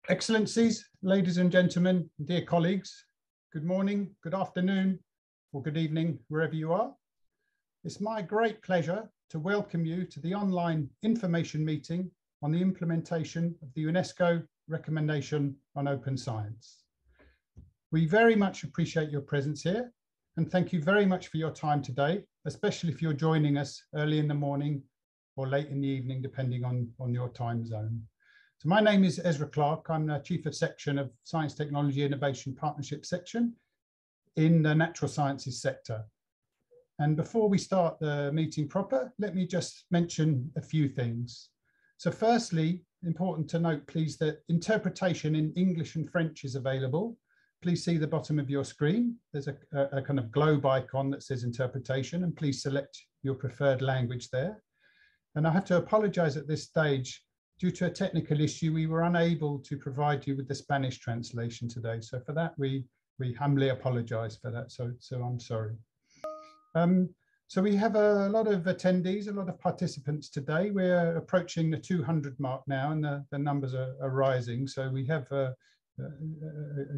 Excellencies, ladies and gentlemen, dear colleagues, good morning, good afternoon, or good evening, wherever you are. It's my great pleasure to welcome you to the online information meeting on the implementation of the UNESCO Recommendation on Open Science. We very much appreciate your presence here, and thank you very much for your time today, especially if you're joining us early in the morning or late in the evening, depending on your time zone. So my name is Ezra Clark. I'm the Chief of Section of Science, Technology, Innovation Partnership Section in the Natural Sciences sector. And before we start the meeting proper, let me just mention a few things. So firstly, important to note, please, that interpretation in English and French is available. Please see the bottom of your screen. There's a kind of globe icon that says interpretation, and please select your preferred language there. And I have to apologize at this stage. Due to a technical issue, we were unable to provide you with the Spanish translation today. So for that, we humbly apologize for that. So I'm sorry. So we have a lot of attendees, a lot of participants today. We're approaching the 200 mark now, and the numbers are rising. So we have a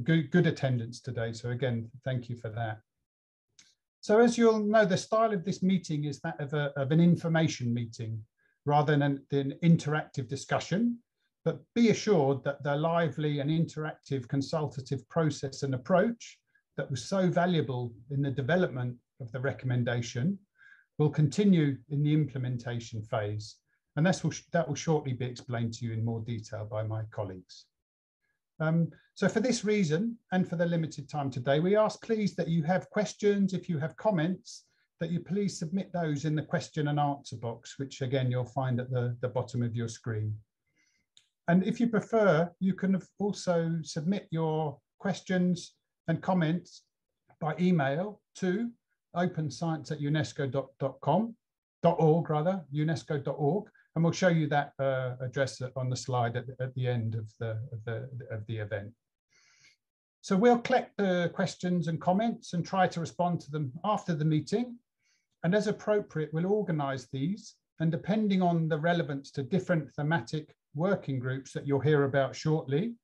good attendance today. So again, thank you for that. So as you'll know, the style of this meeting is that of an information meeting, rather than an interactive discussion, but be assured that the lively and interactive consultative process and approach that was so valuable in the development of the recommendation will continue in the implementation phase. And that will shortly be explained to you in more detail by my colleagues. So for this reason, and for the limited time today, we ask please that you have questions, if you have comments, that you please submit those in the question and answer box, which again, you'll find at the bottom of your screen. And if you prefer, you can also submit your questions and comments by email to openscience@unesco.org, unesco.org, and we'll show you that address on the slide at the end of the event. So we'll collect the questions and comments and try to respond to them after the meeting. And as appropriate, we'll organise these, and depending on the relevance to different thematic working groups that you'll hear about shortly.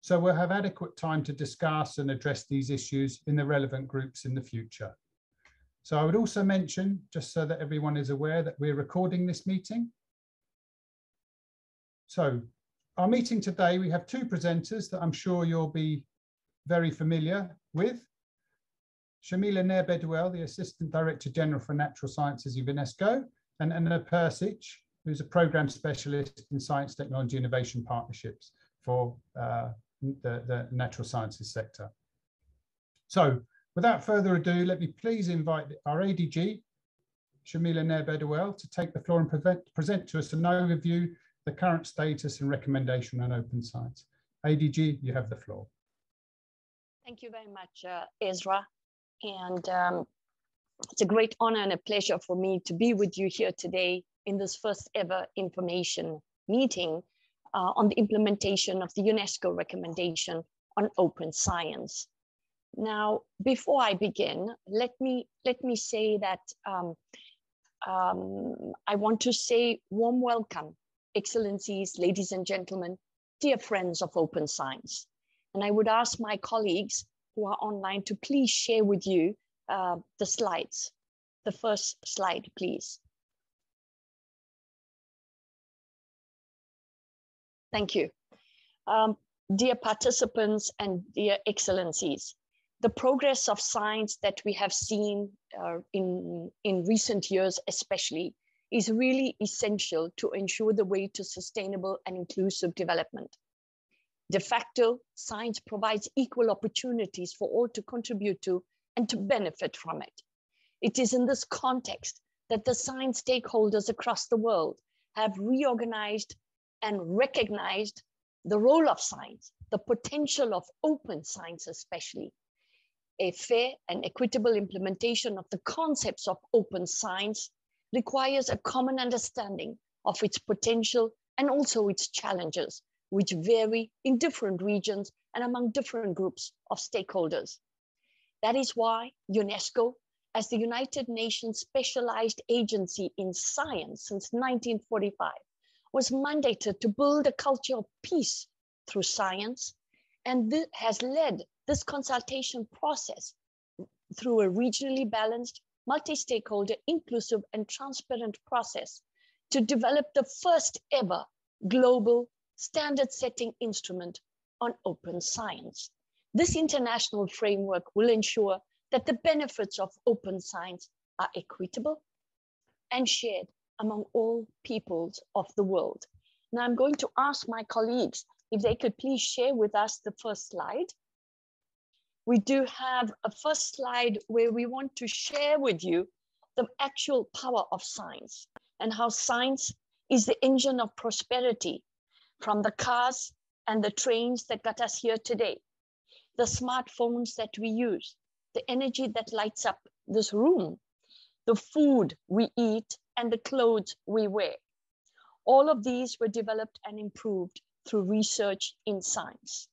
So we'll have adequate time to discuss and address these issues in the relevant groups in the future. So I would also mention, just so that everyone is aware, that we're recording this meeting. So our meeting today, we have two presenters that I'm sure you'll be very familiar with. Shamila Nair-Bedouel, the Assistant Director General for Natural Sciences of UNESCO, and Anna Persic, who's a Programme Specialist in Science, Technology, Innovation Partnerships for the Natural Sciences sector. So without further ado, let me please invite our ADG, Shamila Nair-Bedouel, to take the floor and present to us an overview of the current status and recommendation on open science. ADG, you have the floor. Thank you very much, Ezra. And it's a great honor and a pleasure for me to be with you here today in this first ever information meeting on the implementation of the UNESCO recommendation on open science. Now, before I begin, let me say that I want to say warm welcome, Excellencies, ladies and gentlemen, dear friends of open science. And I would ask my colleagues who are online to please share with you the slides. The first slide, please. Thank you. Dear participants and dear excellencies, the progress of science that we have seen in recent years especially is really essential to ensure the way to sustainable and inclusive development. De facto, science provides equal opportunities for all to contribute to and to benefit from it. It is in this context that the science stakeholders across the world have reorganized and recognized the role of science, the potential of open science especially. A fair and equitable implementation of the concepts of open science requires a common understanding of its potential and also its challenges, which vary in different regions and among different groups of stakeholders. That is why UNESCO, as the United Nations specialized agency in science since 1945, was mandated to build a culture of peace, through science, and this has led this consultation process through a regionally balanced, multi-stakeholder, inclusive, and transparent process to develop the first ever global standard-setting instrument on open science. This international framework will ensure that the benefits of open science are equitable and shared among all peoples of the world. Now I'm going to ask my colleagues if they could please share with us the first slide. We do have a first slide where we want to share with you the actual power of science and how science is the engine of prosperity, from the cars and the trains that got us here today, the smartphones that we use, the energy that lights up this room, the food we eat, and the clothes we wear. All of these were developed and improved through research in science.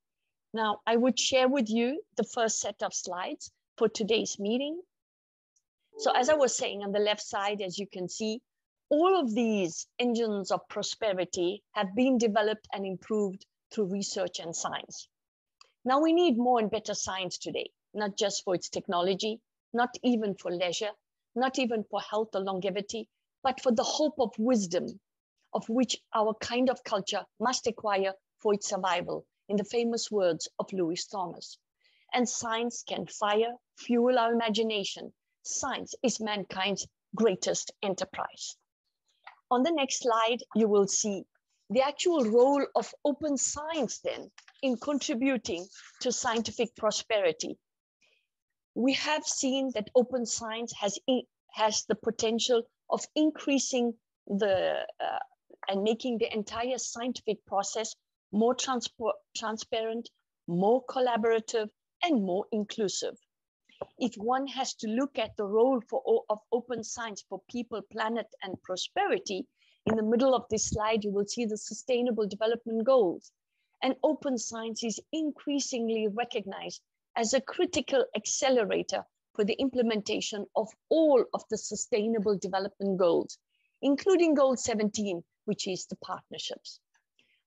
Now, I would share with you the first set of slides for today's meeting. So as I was saying, on the left side, as you can see, all of these engines of prosperity have been developed and improved through research and science. Now we need more and better science today, not just for its technology, not even for leisure, not even for health or longevity, but for the hope of wisdom, of which our kind of culture must acquire for its survival, in the famous words of Louis Thomas. And science can fuel our imagination. Science is mankind's greatest enterprise. On the next slide, you will see the actual role of open science then in contributing to scientific prosperity. We have seen that open science has the potential of increasing and making the entire scientific process more transparent, more collaborative, and more inclusive. If one has to look at the role of open science for people, planet, and prosperity, in the middle of this slide, you will see the Sustainable Development Goals. And open science is increasingly recognized as a critical accelerator for the implementation of all of the Sustainable Development Goals, including Goal 17, which is the partnerships.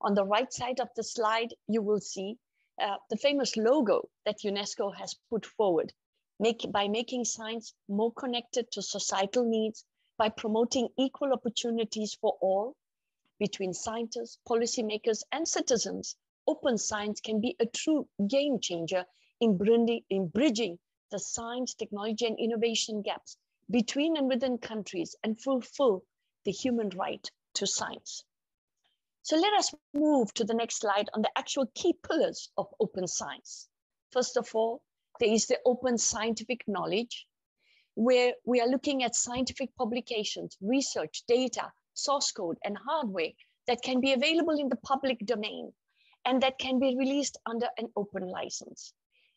On the right side of the slide, you will see the famous logo that UNESCO has put forward, by making science more connected to societal needs, by promoting equal opportunities for all between scientists, policymakers, and citizens. Open science can be a true game changer in bridging the science, technology, and innovation gaps between and within countries and fulfill the human right to science. So let us move to the next slide on the actual key pillars of open science. First of all, there is the open scientific knowledge, where we are looking at scientific publications, research, data, source code, and hardware that can be available in the public domain and that can be released under an open license.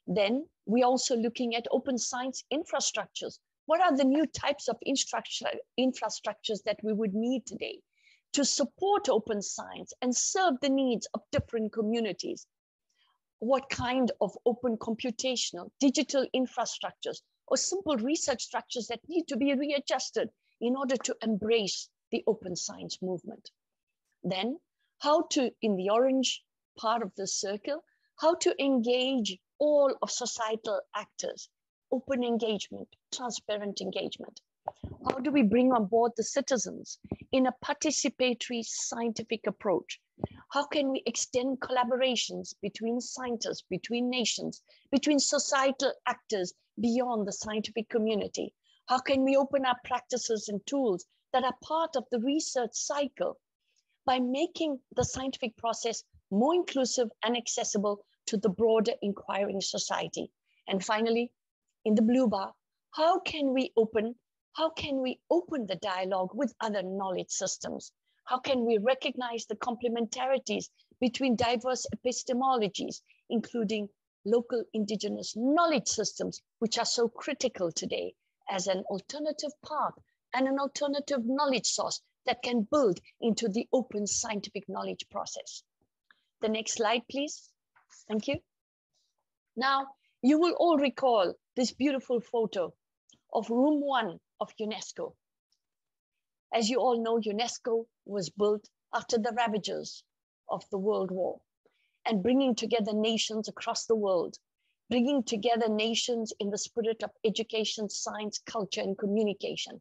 Then we're also looking at open science infrastructures. What are the new types of infrastructures that we would need today to support open science and serve the needs of different communities? What kind of open computational, digital infrastructures, or simple research structures that need to be readjusted in order to embrace the open science movement? Then, how to, in the orange part of the circle, how to engage all of societal actors, open engagement, transparent engagement. How do we bring on board the citizens in a participatory scientific approach? How can we extend collaborations between scientists, between nations, between societal actors beyond the scientific community? How can we open up practices and tools that are part of the research cycle by making the scientific process more inclusive and accessible to the broader inquiring society? And finally, in the blue bar, how can we open the dialogue with other knowledge systems? How can we recognize the complementarities between diverse epistemologies, including local indigenous knowledge systems, which are so critical today as an alternative path and an alternative knowledge source that can build into the open scientific knowledge process? The next slide, please. Thank you. Now, you will all recall this beautiful photo of Room 1 of UNESCO. As you all know, UNESCO was built after the ravages of the World War. and bringing together nations across the world, bringing together nations in the spirit of education, science, culture, and communication.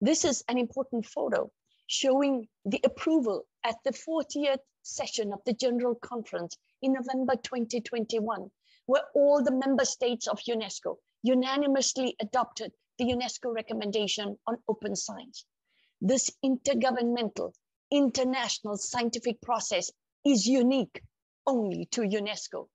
This is an important photo showing the approval at the 40th session of the General Conference in November 2021, where all the member states of UNESCO unanimously adopted the UNESCO Recommendation on Open Science. This intergovernmental, international scientific process is unique only to UNESCO.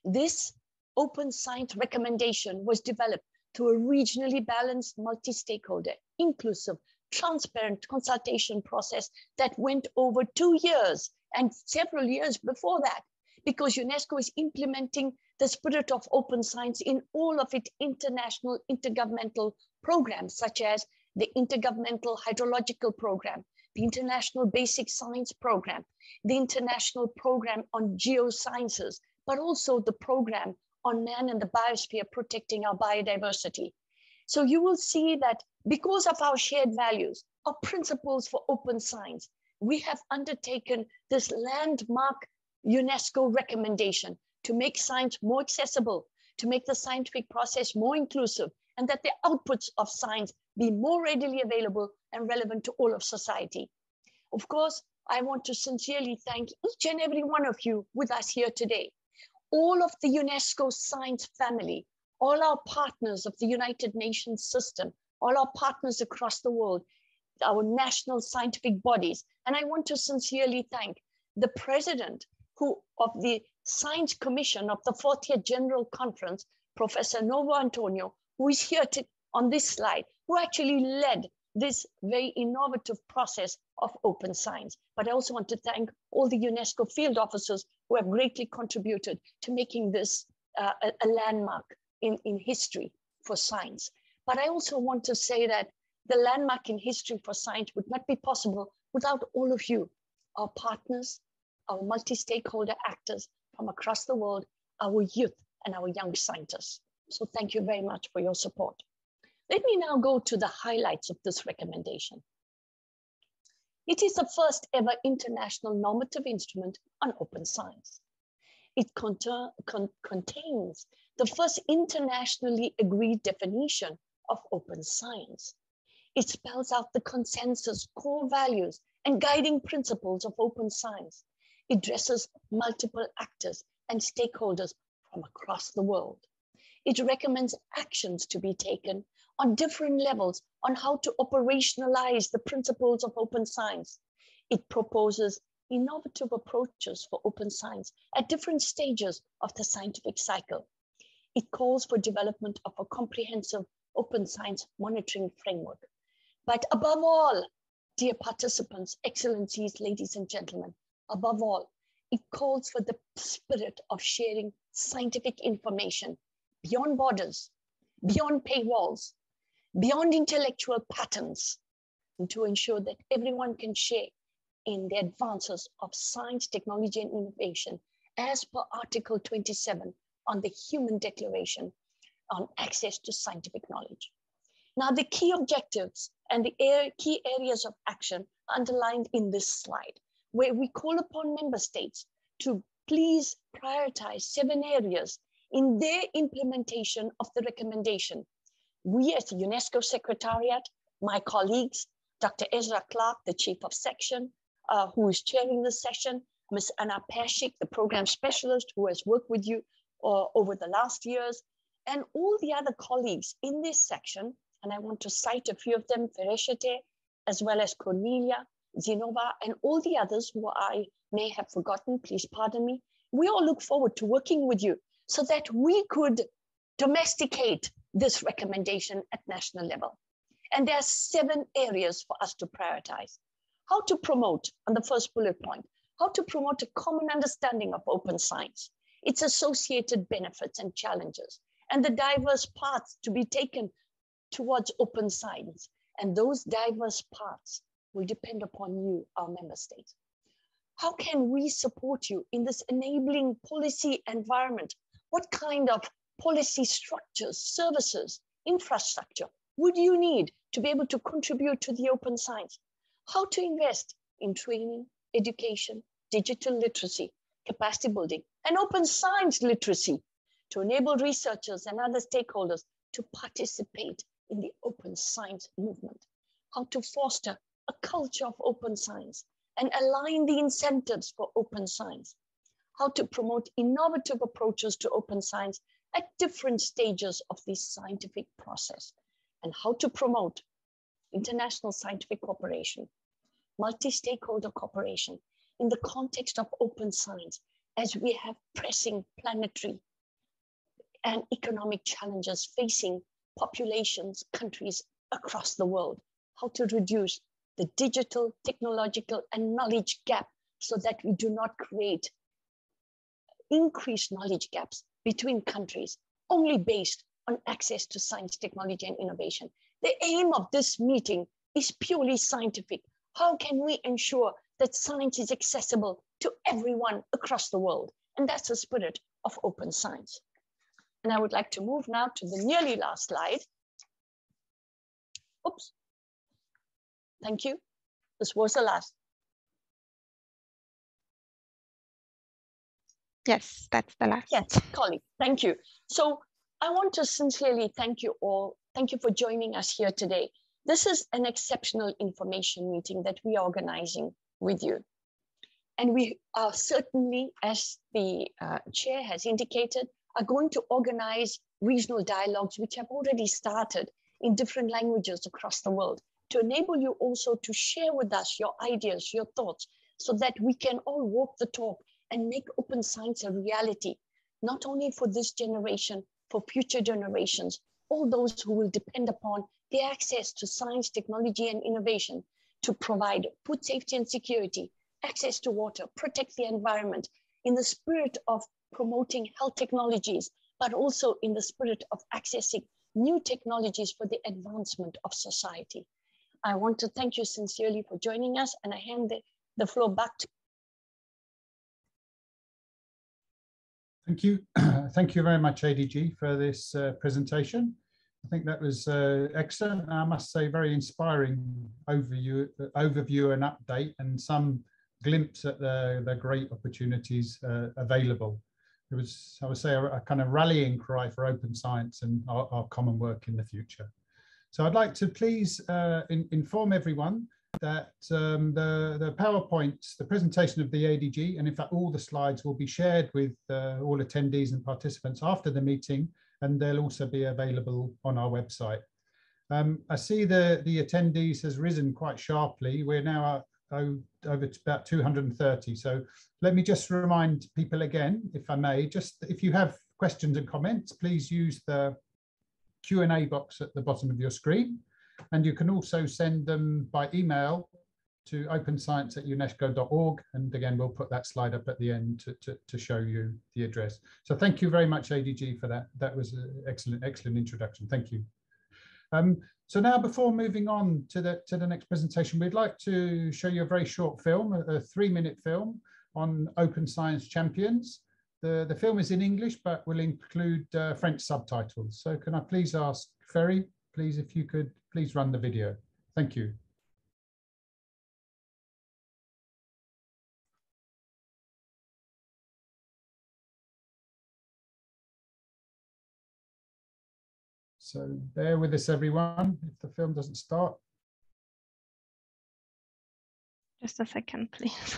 This Open Science Recommendation was developed through a regionally balanced, multi-stakeholder, inclusive, transparent consultation process that went over 2 years and several years before that, because UNESCO is implementing the spirit of open science in all of its international intergovernmental programs, such as the Intergovernmental Hydrological Program, the International Basic Science Program, the International Program on Geosciences, but also the program on man and the biosphere, protecting our biodiversity. So you will see that because of our shared values, our principles for open science, we have undertaken this landmark UNESCO recommendation to make science more accessible, to make the scientific process more inclusive, and that the outputs of science be more readily available and relevant to all of society. Of course, I want to sincerely thank each and every one of you with us here today. All of the UNESCO science family, all our partners of the United Nations system, all our partners across the world, our national scientific bodies. And I want to sincerely thank the president of the Science Commission of the 40th General Conference, Professor Novo Antonio, who is here on this slide, who actually led this very innovative process of open science. But I also want to thank all the UNESCO field officers who have greatly contributed to making this a landmark in history for science. But I also want to say that the landmark in history for science would not be possible without all of you, our partners, our multi-stakeholder actors from across the world, our youth and our young scientists. So thank you very much for your support. Let me now go to the highlights of this recommendation. It is the first ever international normative instrument on open science. It contains the first internationally agreed definition of open science. It spells out the consensus, core values, and guiding principles of open science. It addresses multiple actors and stakeholders from across the world. It recommends actions to be taken on different levels on how to operationalize the principles of open science. It proposes innovative approaches for open science at different stages of the scientific cycle. It calls for development of a comprehensive open science monitoring framework. But above all, dear participants, excellencies, ladies and gentlemen, above all, it calls for the spirit of sharing scientific information beyond borders, beyond paywalls, beyond intellectual patterns, and to ensure that everyone can share in the advances of science, technology, and innovation, as per Article 27 on the Human Declaration on Access to Scientific Knowledge. Now, the key objectives and the key areas of action are underlined in this slide, where we call upon member states to please prioritize 7 areas in their implementation of the recommendation. We as the UNESCO Secretariat, my colleagues, Dr. Ezra Clark, the Chief of Section, who is chairing this session, Ms. Anna Pashik, the Program Specialist who has worked with you over the last years, and all the other colleagues in this section, and I want to cite a few of them, Fereshete, as well as Cornelia, Zinova, and all the others who I may have forgotten, please pardon me. We all look forward to working with you so that we could domesticate this recommendation at national level. And there are 7 areas for us to prioritize. How to promote, on the first bullet point, how to promote a common understanding of open science, its associated benefits and challenges, and the diverse paths to be taken towards open science. And those diverse paths will depend upon you, our member states. How can we support you in this enabling policy environment? What kind of policy structures, services, infrastructure would you need to be able to contribute to the open science? How to invest in training, education, digital literacy, capacity building, and open science literacy to enable researchers and other stakeholders to participate in the open science movement, how to foster a culture of open science and align the incentives for open science, how to promote innovative approaches to open science at different stages of the scientific process, and how to promote international scientific cooperation, multi-stakeholder cooperation in the context of open science as we have pressing planetary and economic challenges facing populations, countries across the world, how to reduce the digital, technological, and knowledge gap so that we do not create increased knowledge gaps between countries only based on access to science, technology, and innovation. The aim of this meeting is purely scientific. How can we ensure that science is accessible to everyone across the world? And that's the spirit of open science. And I would like to move now to the nearly last slide. Oops. Thank you. This was the last. Yes, that's the last. Yes, colleague, thank you. So I want to sincerely thank you all. Thank you for joining us here today. This is an exceptional information meeting that we are organizing with you. And we are certainly, as the chair has indicated, are going to organize regional dialogues, which have already started in different languages across the world, to enable you also to share with us your ideas, your thoughts, so that we can all walk the talk and make open science a reality, not only for this generation, for future generations, all those who will depend upon the access to science, technology, and innovation to provide food safety and security, access to water, protect the environment, in the spirit of promoting health technologies, but also in the spirit of accessing new technologies for the advancement of society. I want to thank you sincerely for joining us, and I hand the floor back to Thank you. Thank you very much, ADG, for this presentation. I think that was excellent. I must say, very inspiring overview and update, and some glimpse at the great opportunities available. It was, I would say, a kind of rallying cry for open science and our common work in the future. So I'd like to please inform everyone that the PowerPoints, the presentation of the ADG, and in fact all the slides will be shared with all attendees and participants after the meeting, and they'll also be available on our website. I see the attendees has risen quite sharply. We're now over to about 230. So let me just remind people again, if I may, just if you have questions and comments, please use the Q&A box at the bottom of your screen. And you can also send them by email to openscience@unesco.org. And again, we'll put that slide up at the end to show you the address. So thank you very much, ADG, for that. That was an excellent introduction. Thank you. So now, before moving on to the next presentation, we'd like to show you a very short film, a 3-minute film on open science champions. The film is in English, but will include French subtitles. So can I please ask Ferry, please, if you could please run the video. Thank you. So bear with us, everyone, if the film doesn't start. Just a second, please.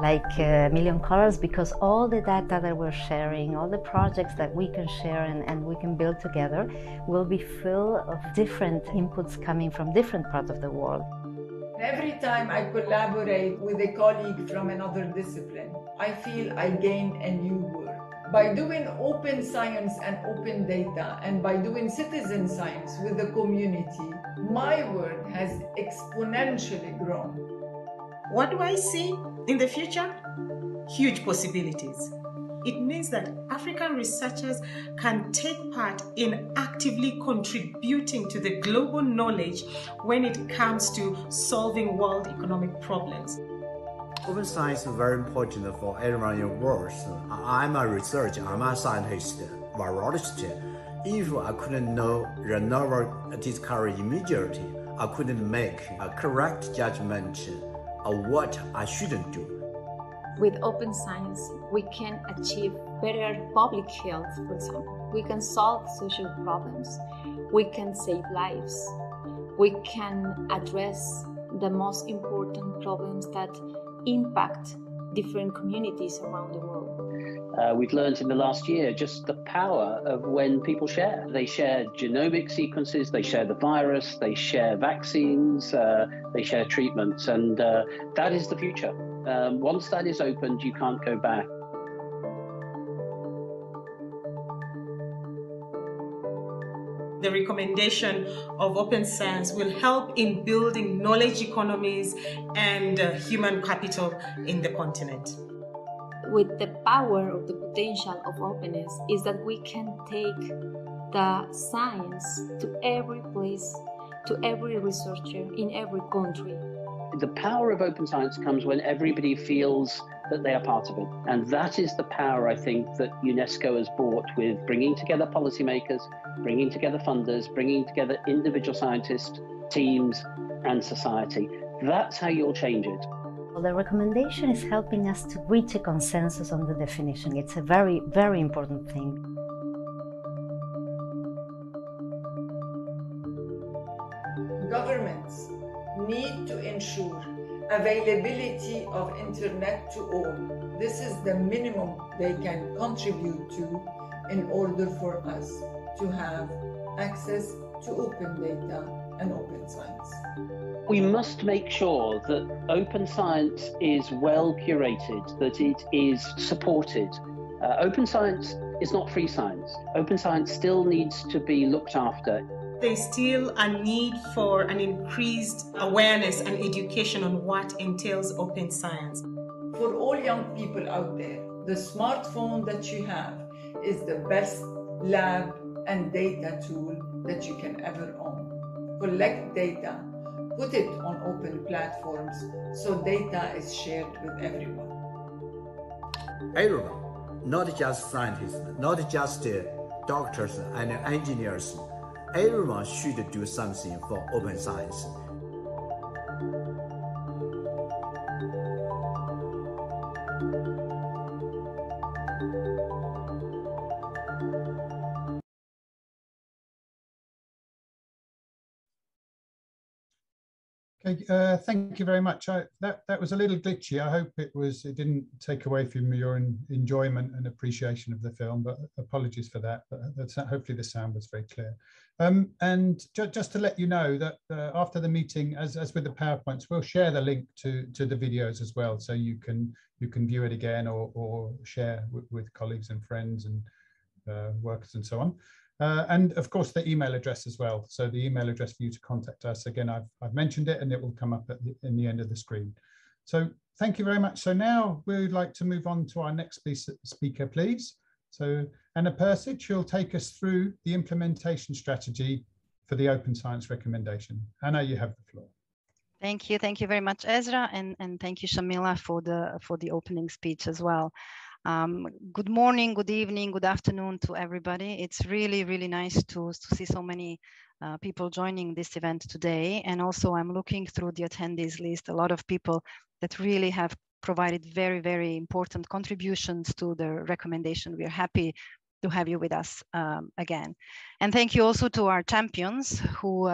Like a million colors, because all the data that we're sharing, all the projects that we can share and we can build together will be full of different inputs coming from different parts of the world. Every time I collaborate with a colleague from another discipline, I feel I gain a new word. By doing open science and open data, and by doing citizen science with the community, my work has exponentially grown. What do I see in the future? Huge possibilities. It means that African researchers can take part in actively contributing to the global knowledge when it comes to solving world economic problems. Open science is very important for everyone in the world. I'm a researcher, I'm a scientist, virologist. If I couldn't know the novel discovery immediately, I couldn't make a correct judgment of what I shouldn't do. With open science, we can achieve better public health, for example. We can solve social problems. We can save lives. We can address the most important problems that impact different communities around the world. We've learned in the last year just the power of when people share. They share genomic sequences, they share the virus, they share vaccines, they share treatments, and that is the future. Once that is opened, you can't go back. The recommendation of open science will help in building knowledge economies and human capital in the continent. With the power of the potential of openness is that we can take the science to every place, to every researcher in every country. The power of open science comes when everybody feels that they are part of it. And that is the power, I think, that UNESCO has brought with bringing together policymakers, bringing together funders, bringing together individual scientists, teams, and society. That's how you'll change it. Well, the recommendation is helping us to reach a consensus on the definition. It's a very, very important thing. Governments need to ensure availability of internet to all. This is the minimum they can contribute to in order for us to have access to open data and open science. We must make sure that open science is well curated, that it is supported. Open science is not free science. Open science still needs to be looked after. There's still a need for an increased awareness and education on what entails open science. For all young people out there, the smartphone that you have is the best lab and data tool that you can ever own. Collect data, put it on open platforms so data is shared with everyone. Everyone, not just scientists, not just doctors and engineers, everyone should do something for open science. Okay, thank you very much. That was a little glitchy. I hope it didn't take away from your enjoyment and appreciation of the film, but apologies for that. But hopefully the sound was very clear. And just to let you know that after the meeting, as with the PowerPoints, we'll share the link to the videos as well, so you can view it again or share with colleagues and friends and workers and so on. And of course the email address as well. So the email address for you to contact us, again, I've mentioned it and it will come up in the end of the screen. So thank you very much. So now we'd like to move on to our next speaker, please. So Anna Persic will take us through the implementation strategy for the Open Science Recommendation. Anna, you have the floor. Thank you very much, Ezra, and thank you, Shamila, for the opening speech as well. Good morning, good evening, good afternoon to everybody. It's really, really nice to see so many people joining this event today. And also I'm looking through the attendees list, a lot of people that really have provided very, very important contributions to the recommendation. We are happy to have you with us again. And thank you also to our champions who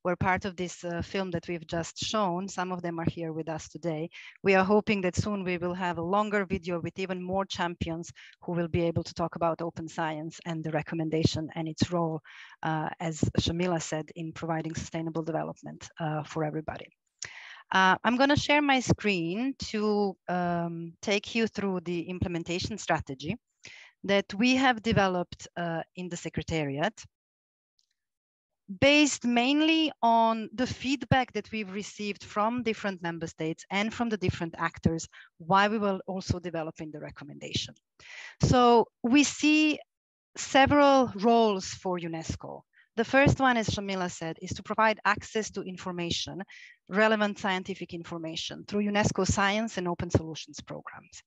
were part of this film that we've just shown. Some of them are here with us today. We are hoping that soon we will have a longer video with even more champions who will be able to talk about open science and the recommendation and its role, as Shamila said, in providing sustainable development for everybody. I'm going to share my screen to take you through the implementation strategy that we have developed in the Secretariat. based mainly on the feedback that we've received from different member states and from the different actors while we were also developing the recommendation. So we see several roles for UNESCO. The first one, as Shamila said, is to provide access to information, relevant scientific information through UNESCO Science and Open Solutions programs.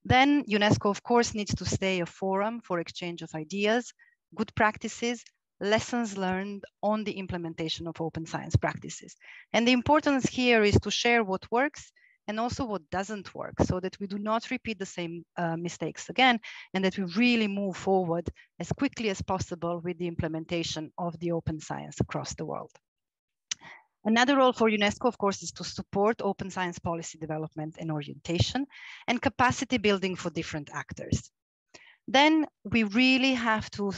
Then UNESCO, of course, needs to stay a forum for exchange of ideas, good practices, lessons learned on the implementation of open science practices. And the importance here is to share what works and also what doesn't work, so that we do not repeat the same mistakes again, and that we really move forward as quickly as possible with the implementation of the open science across the world. Another role for UNESCO, of course, is to support open science policy development and orientation and capacity building for different actors. Then we really have to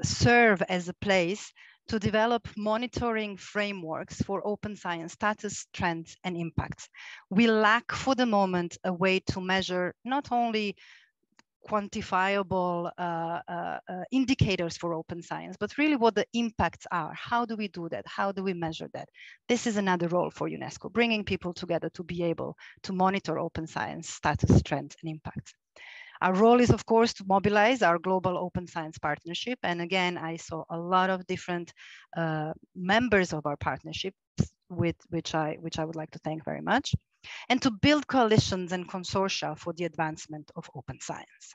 serve as a place to develop monitoring frameworks for open science status, trends, and impacts. We lack for the moment a way to measure not only quantifiable indicators for open science, but really what the impacts are. How do we do that? How do we measure that? This is another role for UNESCO, bringing people together to be able to monitor open science status, trends, and impacts. Our role is, of course, to mobilize our global open science partnership. And again, I saw a lot of different members of our partnership, with which I would like to thank very much, and to build coalitions and consortia for the advancement of open science.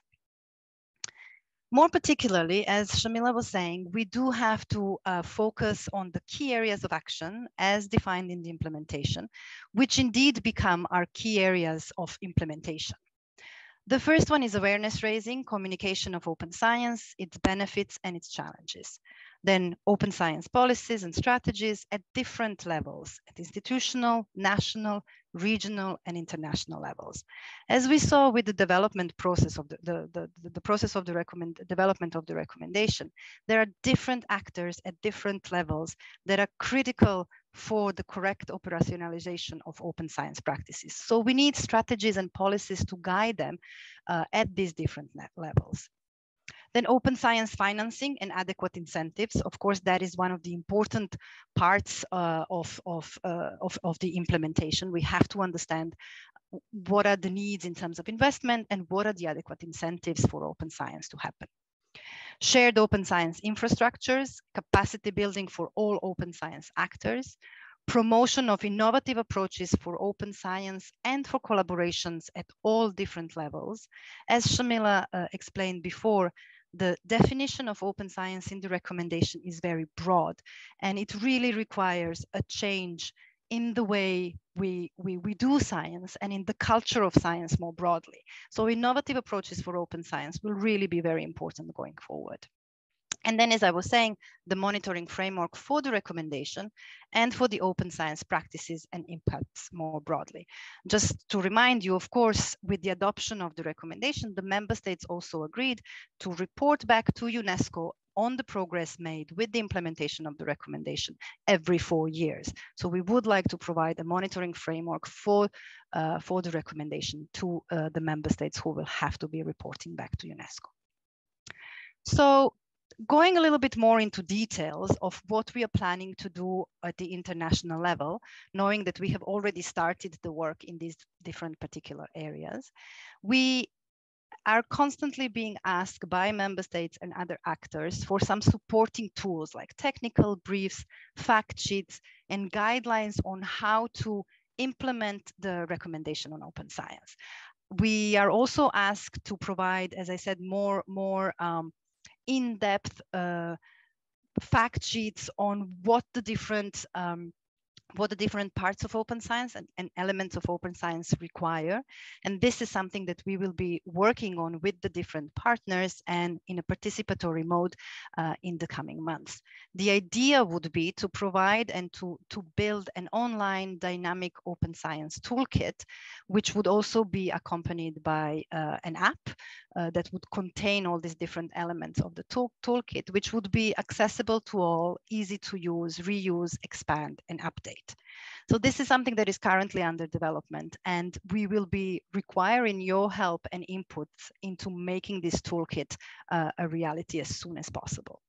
More particularly, as Shamila was saying, we do have to focus on the key areas of action as defined in the implementation, which indeed become our key areas of implementation. The first one is awareness raising, communication of open science, its benefits and its challenges. Then open science policies and strategies at different levels, at institutional, national, regional, and international levels. As we saw with the development process of the process of the development of the recommendation, there are different actors at different levels that are critical for the correct operationalization of open science practices. So we need strategies and policies to guide them at these different levels. Then open science financing and adequate incentives. Of course, that is one of the important parts of the implementation. We have to understand what are the needs in terms of investment and what are the adequate incentives for open science to happen. Shared open science infrastructures, capacity building for all open science actors, promotion of innovative approaches for open science and for collaborations at all different levels. As Shamila explained before, the definition of open science in the recommendation is very broad, and it really requires a change in the way we do science and in the culture of science more broadly. So innovative approaches for open science will really be very important going forward. And then, as I was saying, the monitoring framework for the recommendation and for the open science practices and impacts more broadly. Just to remind you, of course, with the adoption of the recommendation, the member states also agreed to report back to UNESCO on the progress made with the implementation of the recommendation every 4 years. So we would like to provide a monitoring framework for the recommendation to the member states who will have to be reporting back to UNESCO. So going a little bit more into details of what we are planning to do at the international level, knowing that we have already started the work in these different particular areas, we are constantly being asked by member states and other actors for some supporting tools like technical briefs, fact sheets, and guidelines on how to implement the recommendation on open science. We are also asked to provide, as I said, more in-depth fact sheets on what the different parts of open science and elements of open science require. And this is something that we will be working on with the different partners and in a participatory mode in the coming months. The idea would be to provide and to build an online dynamic open science toolkit, which would also be accompanied by an app that would contain all these different elements of the toolkit, which would be accessible to all, easy to use, reuse, expand, and update. So this is something that is currently under development, and we will be requiring your help and inputs into making this toolkit a reality as soon as possible.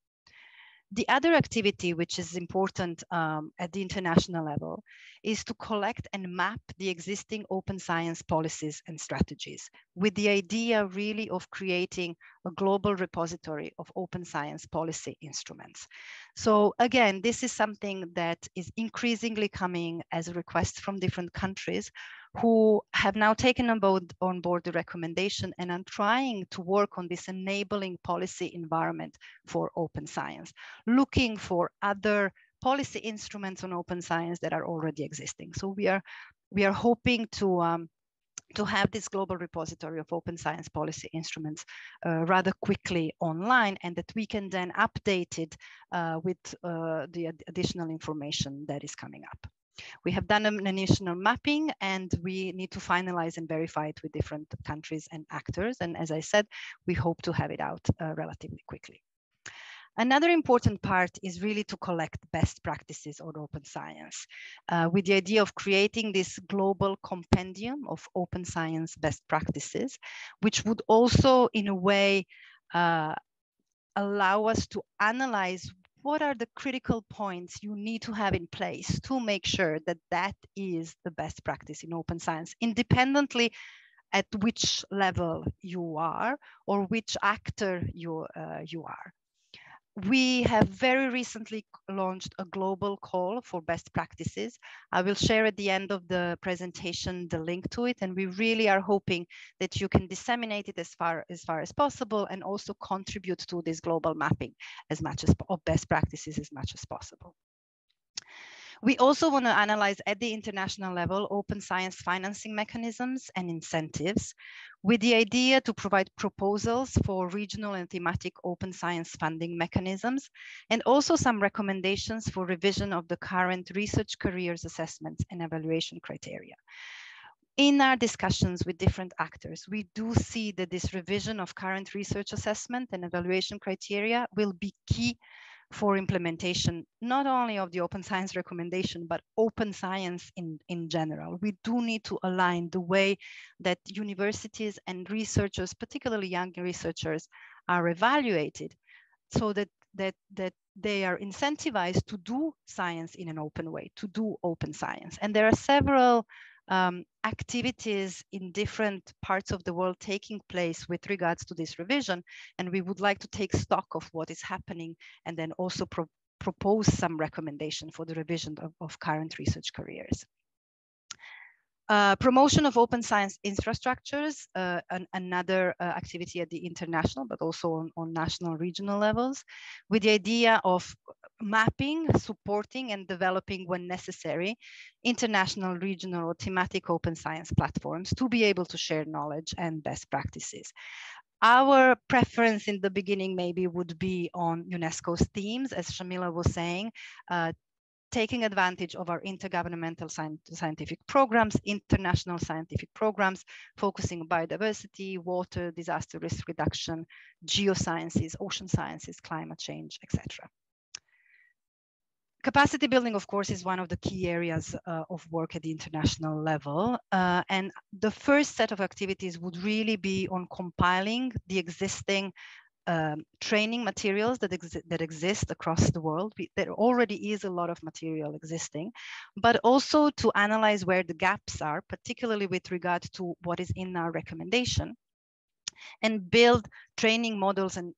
The other activity, which is important at the international level, is to collect and map the existing open science policies and strategies, with the idea really of creating a global repository of open science policy instruments. So again, this is something that is increasingly coming as a request from different countries who have now taken on board the recommendation and are trying to work on this enabling policy environment for open science, looking for other policy instruments on open science that are already existing. So we are hoping to have this global repository of open science policy instruments rather quickly online, and that we can then update it with the additional information that is coming up. We have done an initial mapping, and we need to finalize and verify it with different countries and actors. And as I said, we hope to have it out relatively quickly. Another important part is really to collect best practices on open science, with the idea of creating this global compendium of open science best practices, which would also in a way allow us to analyze what are the critical points you need to have in place to make sure that that is the best practice in open science, independently at which level you are or which actor you are. We have very recently launched a global call for best practices. I will share at the end of the presentation the link to it, and we really are hoping that you can disseminate it as far as possible, and also contribute to this global mapping as much as of best practices as much as possible. We also want to analyze at the international level open science financing mechanisms and incentives, with the idea to provide proposals for regional and thematic open science funding mechanisms, and also some recommendations for revision of the current research careers assessments and evaluation criteria. In our discussions with different actors, we do see that this revision of current research assessment and evaluation criteria will be key for implementation, not only of the open science recommendation, but open science in general. We do need to align the way that universities and researchers, particularly young researchers, are evaluated, so that they are incentivized to do science in an open way, to do open science. And there are several activities in different parts of the world taking place with regards to this revision, and we would like to take stock of what is happening, and then also propose some recommendation for the revision of current research careers. Promotion of open science infrastructures, another activity at the international, but also on national, regional levels, with the idea of mapping, supporting, and developing, when necessary, international, regional, or thematic open science platforms to be able to share knowledge and best practices. Our preference in the beginning maybe would be on UNESCO's themes, as Shamila was saying, taking advantage of our intergovernmental scientific programs, international scientific programs, focusing on biodiversity, water, disaster risk reduction, geosciences, ocean sciences, climate change, etc. Capacity building, of course, is one of the key areas of work at the international level. And the first set of activities would really be on compiling the existing training materials that exist across the world. There already is a lot of material existing, but also to analyze where the gaps are, particularly with regard to what is in our recommendation, and build training models and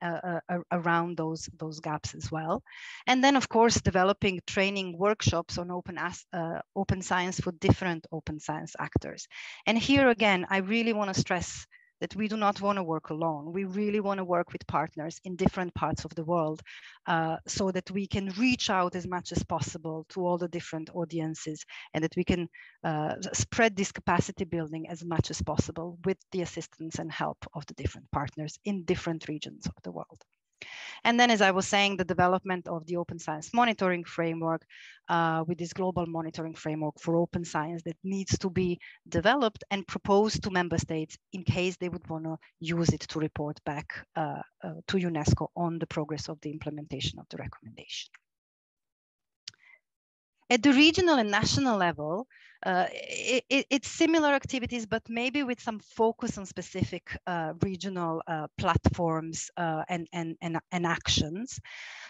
around those gaps as well. And then, of course, developing training workshops on open science for different open science actors. And here again, I really want to stress that we do not want to work alone. We really want to work with partners in different parts of the world, so that we can reach out as much as possible to all the different audiences, and that we can spread this capacity building as much as possible with the assistance and help of the different partners in different regions of the world. And then, as I was saying, the development of the open science monitoring framework, with this global monitoring framework for open science that needs to be developed and proposed to member states in case they would want to use it to report back to UNESCO on the progress of the implementation of the recommendation. At the regional and national level, it's similar activities, but maybe with some focus on specific regional platforms and actions.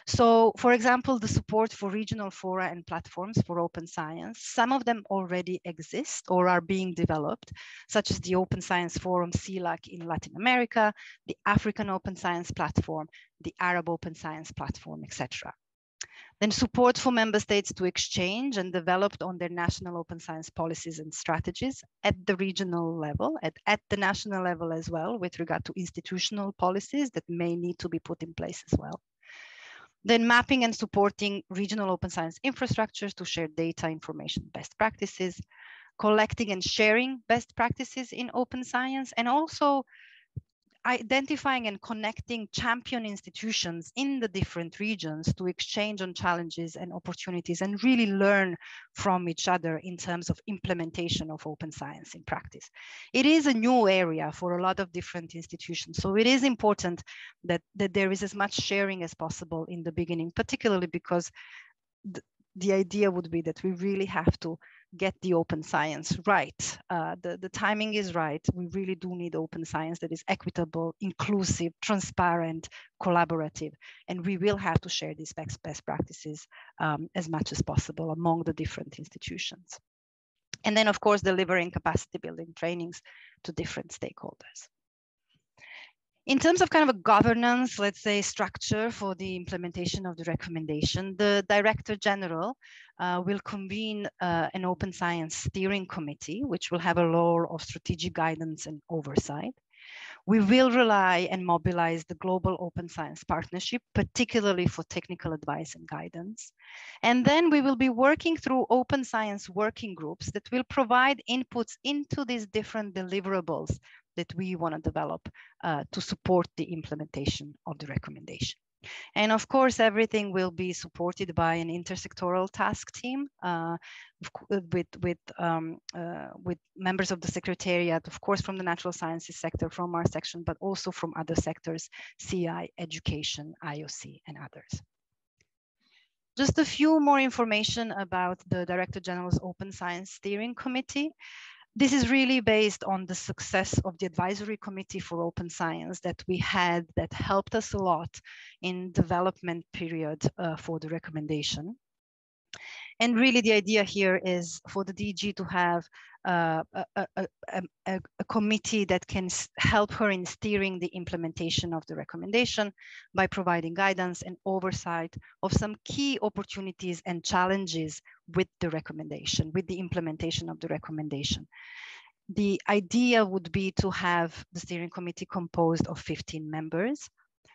So, for example, the support for regional fora and platforms for open science, some of them already exist or are being developed, such as the Open Science Forum CELAC in Latin America, the African Open Science Platform, the Arab Open Science Platform, etc. Then support for member states to exchange and develop on their national open science policies and strategies at the regional level, at the national level as well, with regard to institutional policies that may need to be put in place as well. Then mapping and supporting regional open science infrastructures to share data, information, best practices, collecting and sharing best practices in open science, and also identifying and connecting champion institutions in the different regions to exchange on challenges and opportunities and really learn from each other in terms of implementation of open science in practice. It is a new area for a lot of different institutions, so it is important that there is as much sharing as possible in the beginning, particularly because the idea would be that we really have to get the open science right. The timing is right. We really do need open science that is equitable, inclusive, transparent, collaborative, and we will have to share these best practices as much as possible among the different institutions. And then, of course, delivering capacity building trainings to different stakeholders. In terms of kind of a governance, let's say, structure for the implementation of the recommendation, the Director General will convene an open science steering committee, which will have a role of strategic guidance and oversight. We will rely and mobilize the Global Open Science Partnership, particularly for technical advice and guidance. And then we will be working through open science working groups that will provide inputs into these different deliverables that we want to develop to support the implementation of the recommendation. And of course, everything will be supported by an intersectoral task team with members of the Secretariat, of course, from the natural sciences sector, from our section, but also from other sectors, CI, education, IOC, and others. Just a few more information about the Director General's Open Science Steering Committee. This is really based on the success of the Advisory Committee for Open Science that we had that helped us a lot in development period for the recommendation. And really the idea here is for the DG to have a committee that can help her in steering the implementation of the recommendation by providing guidance and oversight of some key opportunities and challenges with the recommendation, with the implementation of the recommendation. The idea would be to have the steering committee composed of 15 members,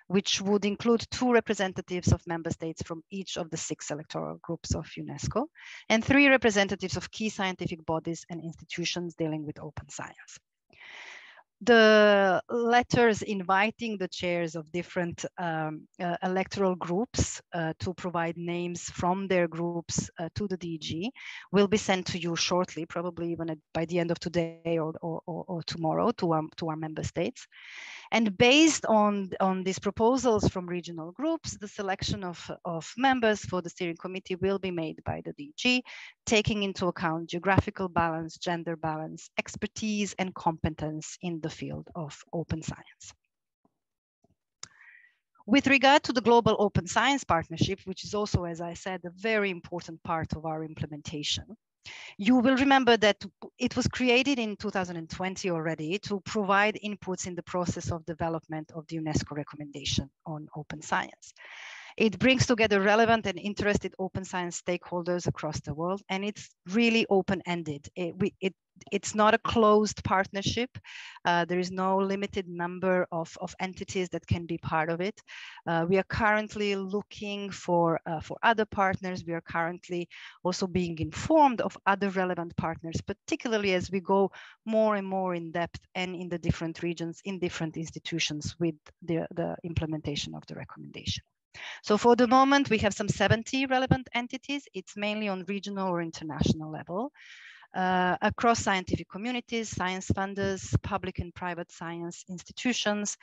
which would include 2 representatives of member states from each of the 6 electoral groups of UNESCO, and 3 representatives of key scientific bodies and institutions dealing with open science. The letters inviting the chairs of different electoral groups to provide names from their groups to the DG will be sent to you shortly, probably even by the end of today or tomorrow to our member states. And based on these proposals from regional groups, the selection of members for the steering committee will be made by the DG, taking into account geographical balance, gender balance, expertise, and competence in the field of open science. With regard to the Global Open Science Partnership, which is also, as I said, a very important part of our implementation, you will remember that it was created in 2020 already to provide inputs in the process of development of the UNESCO recommendation on open science. It brings together relevant and interested open science stakeholders across the world, and it's really open-ended. It's not a closed partnership. There is no limited number of entities that can be part of it. We are currently looking for other partners. We are currently also being informed of other relevant partners, particularly as we go more and more in depth and in the different regions, in different institutions with the implementation of the recommendation. So for the moment, we have some 70 relevant entities. It's mainly on regional or international level. across scientific communities, science funders, public and private science institutions,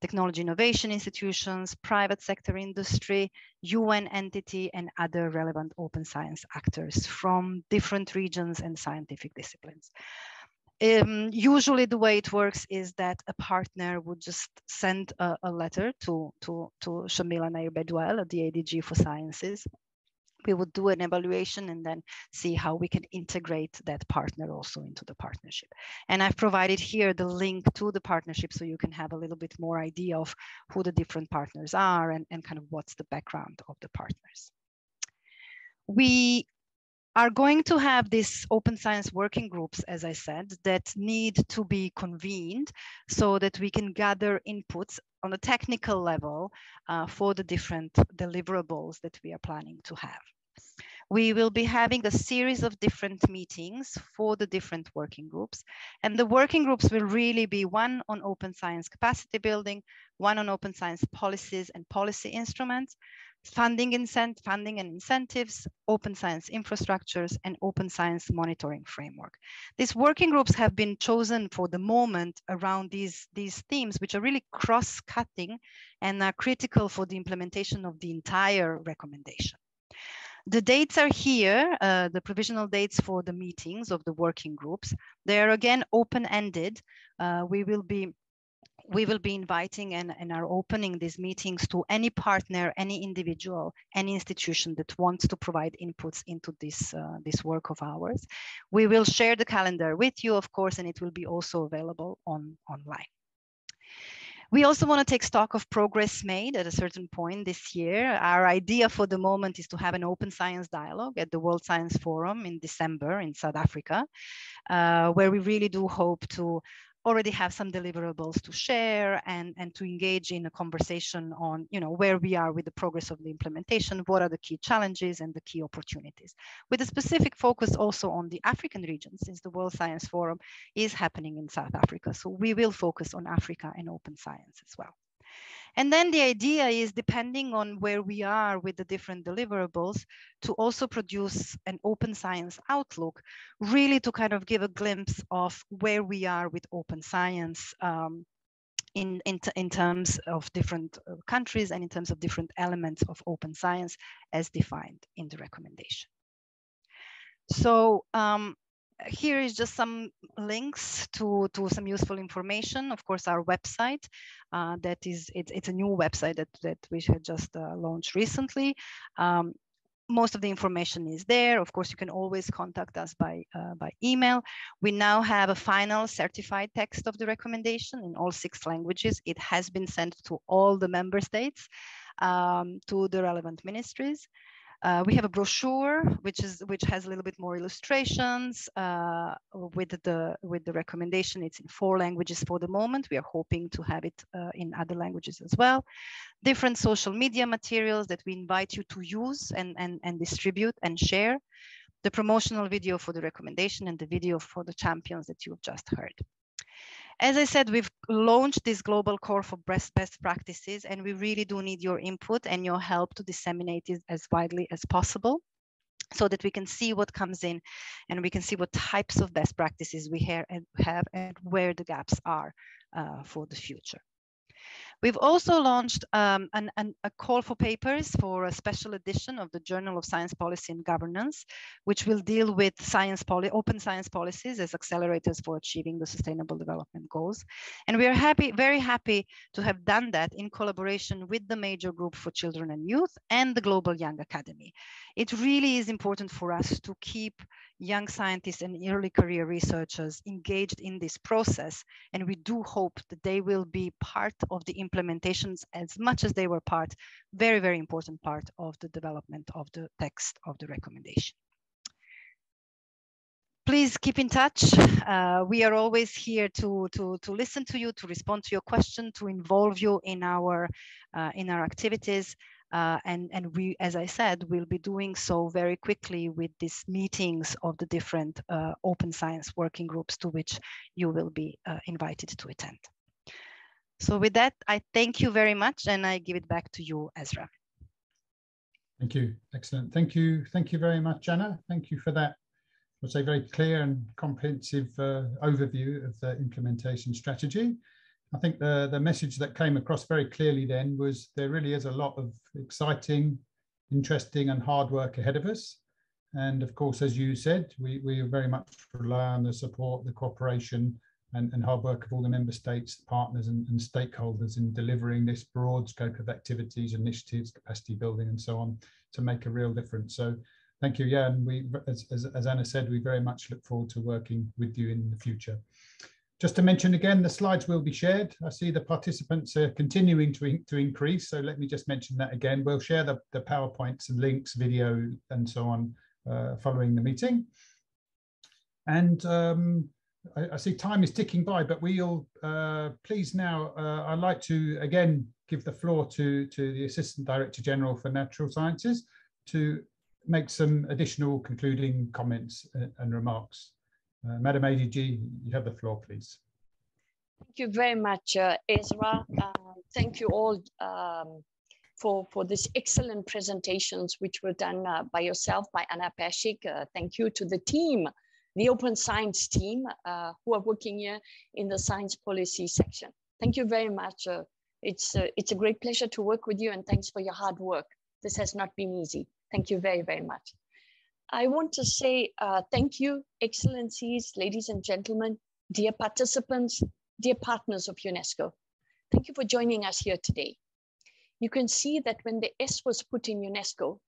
technology innovation institutions, private sector industry, UN entity, and other relevant open science actors from different regions and scientific disciplines. Usually the way it works is that a partner would just send a letter to Shamila Nair-Bedwell at the ADG for Sciences. We would do an evaluation and then see how we can integrate that partner also into the partnership. And I've provided here the link to the partnership so you can have a little bit more idea of who the different partners are and kind of what's the background of the partners. We are going to have these open science working groups, as I said, that need to be convened so that we can gather inputs on a technical level for the different deliverables that we are planning to have. We will be having a series of different meetings for the different working groups. And the working groups will really be one on open science capacity building, one on open science policies and policy instruments, funding and incentives, open science infrastructures, and open science monitoring framework. These working groups have been chosen for the moment around these themes, which are really cross-cutting and are critical for the implementation of the entire recommendation. The dates are here, the provisional dates for the meetings of the working groups. They are again open-ended. We will be inviting and are opening these meetings to any partner, any individual, any institution that wants to provide inputs into this work of ours. We will share the calendar with you, of course, and it will be also available online. We also want to take stock of progress made at a certain point this year. Our idea for the moment is to have an open science dialogue at the World Science Forum in December in South Africa, where we really do hope to already have some deliverables to share and to engage in a conversation on, where we are with the progress of the implementation, what are the key challenges and the key opportunities, with a specific focus also on the African region, since the World Science Forum is happening in South Africa. So we will focus on Africa and open science as well. And then the idea is, depending on where we are with the different deliverables, to also produce an open science outlook, really to kind of give a glimpse of where we are with open science in terms of different countries and in terms of different elements of open science as defined in the recommendation. So here is just some links to some useful information. Of course, our website, it's a new website that we had just launched recently. Most of the information is there. Of course, you can always contact us by email. We now have a final certified text of the recommendation in all 6 languages. It has been sent to all the member states, to the relevant ministries. We have a brochure which has a little bit more illustrations with the recommendation. It's in 4 languages for the moment. We are hoping to have it in other languages as well. Different social media materials that we invite you to use and distribute and share. The promotional video for the recommendation and the video for the champions that you've just heard. As I said, we've launched this global core for best practices, and we really do need your input and your help to disseminate it as widely as possible, so that we can see what comes in and we can see what types of best practices we have and where the gaps are for the future. We've also launched a call for papers for a special edition of the Journal of Science Policy and Governance, which will deal with open science policies as accelerators for achieving the Sustainable Development Goals. And we are very happy to have done that in collaboration with the Major Group for Children and Youth and the Global Young Academy. It really is important for us to keep young scientists and early career researchers engaged in this process. And we do hope that they will be part of the implementations as much as they were very, very important part of the development of the text of the recommendation. Please keep in touch. We are always here to listen to you, to respond to your question, to involve you in our activities. And we, as I said, will be doing so very quickly with these meetings of the different open science working groups to which you will be invited to attend. So with that, I thank you very much, and I give it back to you, Ezra. Thank you. Excellent. Thank you. Thank you very much, Anna. Thank you for that would say, very clear and comprehensive overview of the implementation strategy. I think the message that came across very clearly then was there really is a lot of exciting, interesting and hard work ahead of us. And of course, as you said, we very much rely on the support, the cooperation and hard work of all the member states, partners and stakeholders in delivering this broad scope of activities, initiatives, capacity building and so on to make a real difference. So thank you. Yeah, and we, as Anna said, we very much look forward to working with you in the future. Just to mention again, the slides will be shared. I see the participants are continuing to increase. So let me just mention that again. We'll share the PowerPoints and links, video and so on following the meeting. And I see time is ticking by, but we'll please now, I'd like to again give the floor to the Assistant Director General for Natural Sciences to make some additional concluding comments and remarks. Madam ADG, you have the floor, please. Thank you very much, Ezra. Thank you all for these excellent presentations, which were done by yourself, by Anna Peshik. Thank you to the team, the Open Science team, who are working here in the science policy section. Thank you very much. It's a great pleasure to work with you, and thanks for your hard work. This has not been easy. Thank you very, very much. I want to say thank you, Excellencies, ladies and gentlemen, dear participants, dear partners of UNESCO. Thank you for joining us here today. You can see that when the S was put in UNESCO,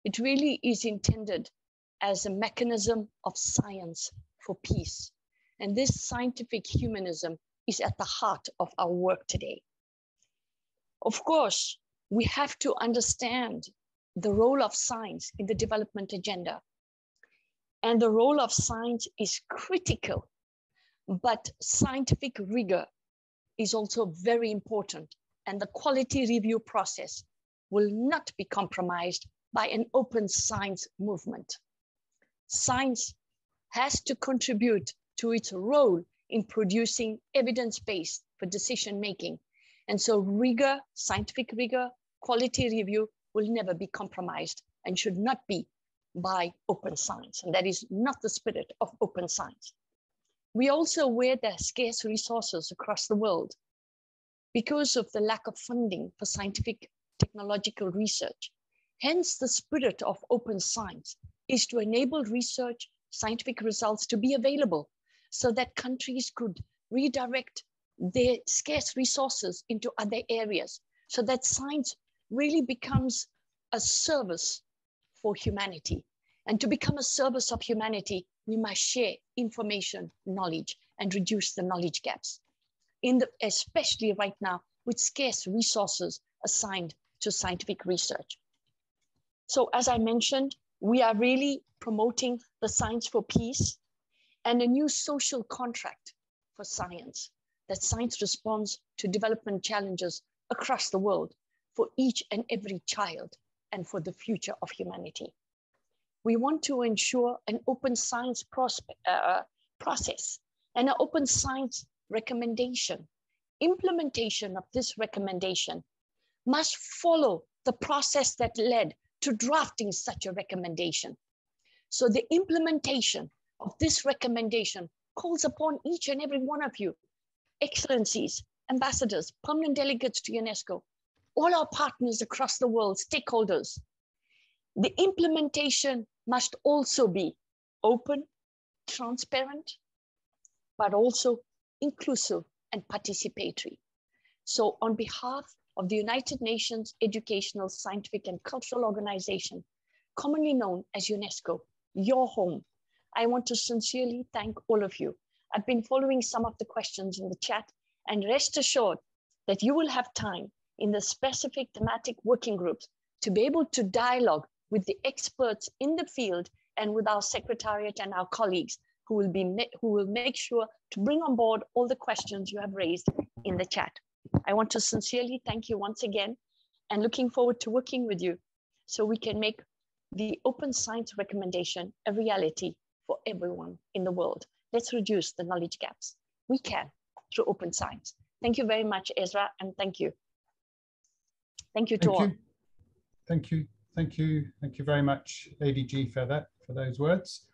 it really is intended as a mechanism of science for peace. And this scientific humanism is at the heart of our work today. Of course, we have to understand the role of science in the development agenda. And the role of science is critical, but scientific rigor is also very important. And the quality review process will not be compromised by an open science movement. Science has to contribute to its role in producing evidence-based for decision-making. And so rigor, scientific rigor, quality review will never be compromised and should not be by open science. And that is not the spirit of open science. We also aware there are scarce resources across the world because of the lack of funding for scientific technological research. Hence, the spirit of open science is to enable research, scientific results to be available so that countries could redirect their scarce resources into other areas, so that science really becomes a service for humanity. And to become a service of humanity, we must share information, knowledge, and reduce the knowledge gaps, especially right now with scarce resources assigned to scientific research. So as I mentioned, we are really promoting the science for peace and a new social contract for science, that science responds to development challenges across the world for each and every child and for the future of humanity. We want to ensure an open science process and an open science recommendation. Implementation of this recommendation must follow the process that led to drafting such a recommendation. So the implementation of this recommendation calls upon each and every one of you, excellencies, ambassadors, permanent delegates to UNESCO, all our partners across the world, stakeholders. The implementation must also be open, transparent, but also inclusive and participatory. So on behalf of the United Nations Educational, Scientific and Cultural Organization, commonly known as UNESCO, your home, I want to sincerely thank all of you. I've been following some of the questions in the chat, and rest assured that you will have time in the specific thematic working groups to be able to dialogue with the experts in the field and with our secretariat and our colleagues who will make sure to bring on board all the questions you have raised in the chat. I want to sincerely thank you once again and looking forward to working with you so we can make the open science recommendation a reality for everyone in the world. Let's reduce the knowledge gaps. We can through open science. Thank you very much, Ezra, and thank you. Thank you to all. Thank you. Thank you very much, ADG, for those words.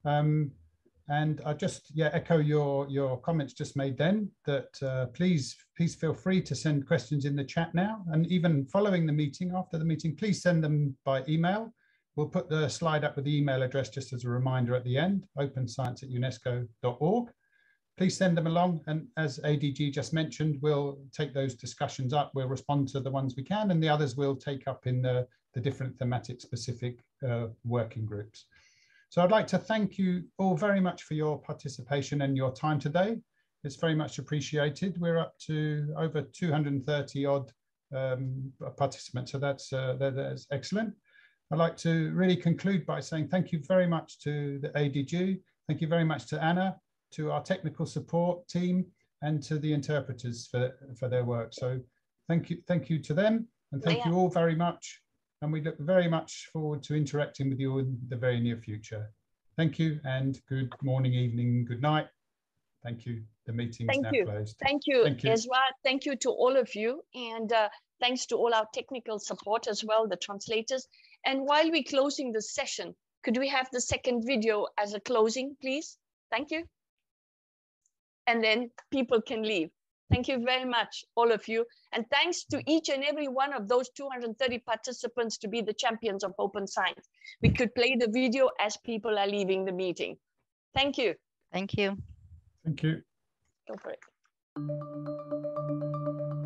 And I just echo your comments just made then, that please feel free to send questions in the chat now, and even following the meeting, after the meeting, please send them by email. We'll put the slide up with the email address just as a reminder at the end, openscience@unesco.org. Please send them along, and as ADG just mentioned, we'll take those discussions up. We'll respond to the ones we can, and the others we'll take up in the different thematic specific working groups. So I'd like to thank you all very much for your participation and your time today. It's very much appreciated. We're up to over 230 odd participants, so that's excellent. I'd like to really conclude by saying thank you very much to the ADG. Thank you very much to Anna, to our technical support team, and to the interpreters for their work. So thank you to them, and thank you all very much. And we look very much forward to interacting with you in the very near future. Thank you, and good morning, evening, good night. Thank you. The meeting is now closed. Thank you, Ezra. Thank you to all of you. And thanks to all our technical support as well, the translators. And while we're closing the session, could we have the second video as a closing, please? Thank you. And then people can leave. Thank you very much, all of you. And thanks to each and every one of those 230 participants to be the champions of open science. We could play the video as people are leaving the meeting. Thank you. Thank you. Thank you. Go for it.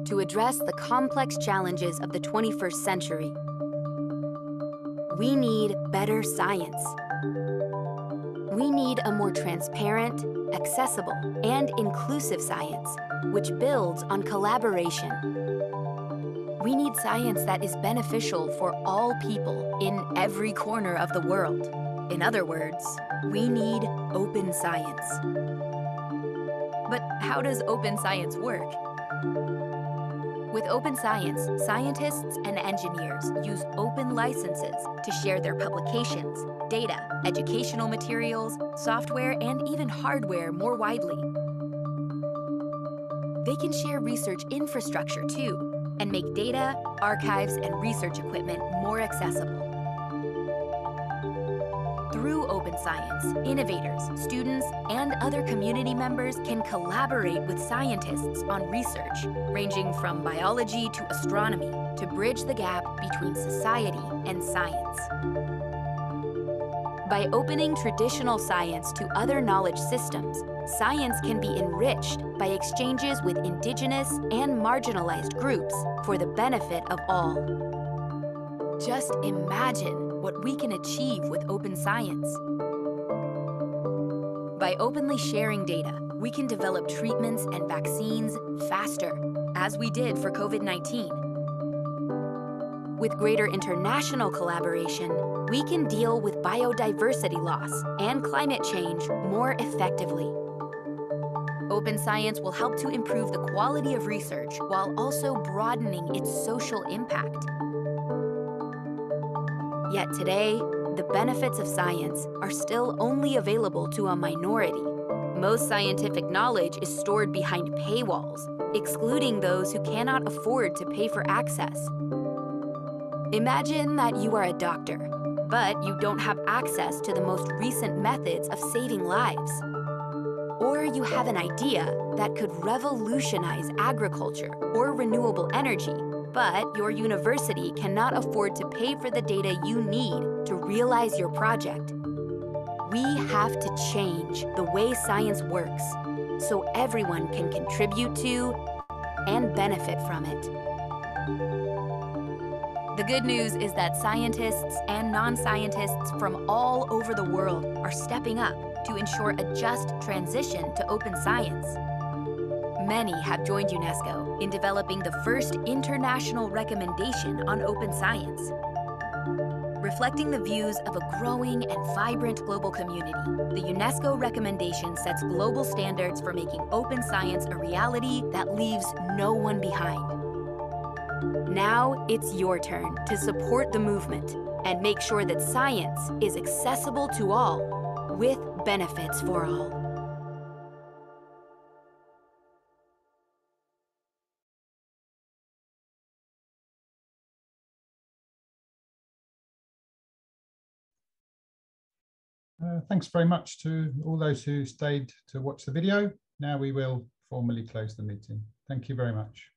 To address the complex challenges of the 21st century, we need better science. We need a more transparent, accessible, and inclusive science, which builds on collaboration. We need science that is beneficial for all people in every corner of the world. In other words, we need open science. But how does open science work? With open science, scientists and engineers use open licenses to share their publications, data, educational materials, software, and even hardware more widely. They can share research infrastructure too, and make data, archives, and research equipment more accessible. Through open science, innovators, students, and other community members can collaborate with scientists on research, ranging from biology to astronomy, to bridge the gap between society and science. By opening traditional science to other knowledge systems, science can be enriched by exchanges with indigenous and marginalized groups for the benefit of all. Just imagine what we can achieve with open science. By openly sharing data, we can develop treatments and vaccines faster, as we did for COVID-19. With greater international collaboration, we can deal with biodiversity loss and climate change more effectively. Open science will help to improve the quality of research while also broadening its social impact. Yet today, the benefits of science are still only available to a minority. Most scientific knowledge is stored behind paywalls, excluding those who cannot afford to pay for access. Imagine that you are a doctor, but you don't have access to the most recent methods of saving lives. Or you have an idea that could revolutionize agriculture or renewable energy, but your university cannot afford to pay for the data you need to realize your project. We have to change the way science works so everyone can contribute to and benefit from it. The good news is that scientists and non-scientists from all over the world are stepping up to ensure a just transition to open science. Many have joined UNESCO in developing the first international recommendation on open science. Reflecting the views of a growing and vibrant global community, the UNESCO recommendation sets global standards for making open science a reality that leaves no one behind. Now it's your turn to support the movement and make sure that science is accessible to all with benefits for all. Thanks very much to all those who stayed to watch the video. Now we will formally close the meeting. Thank you very much.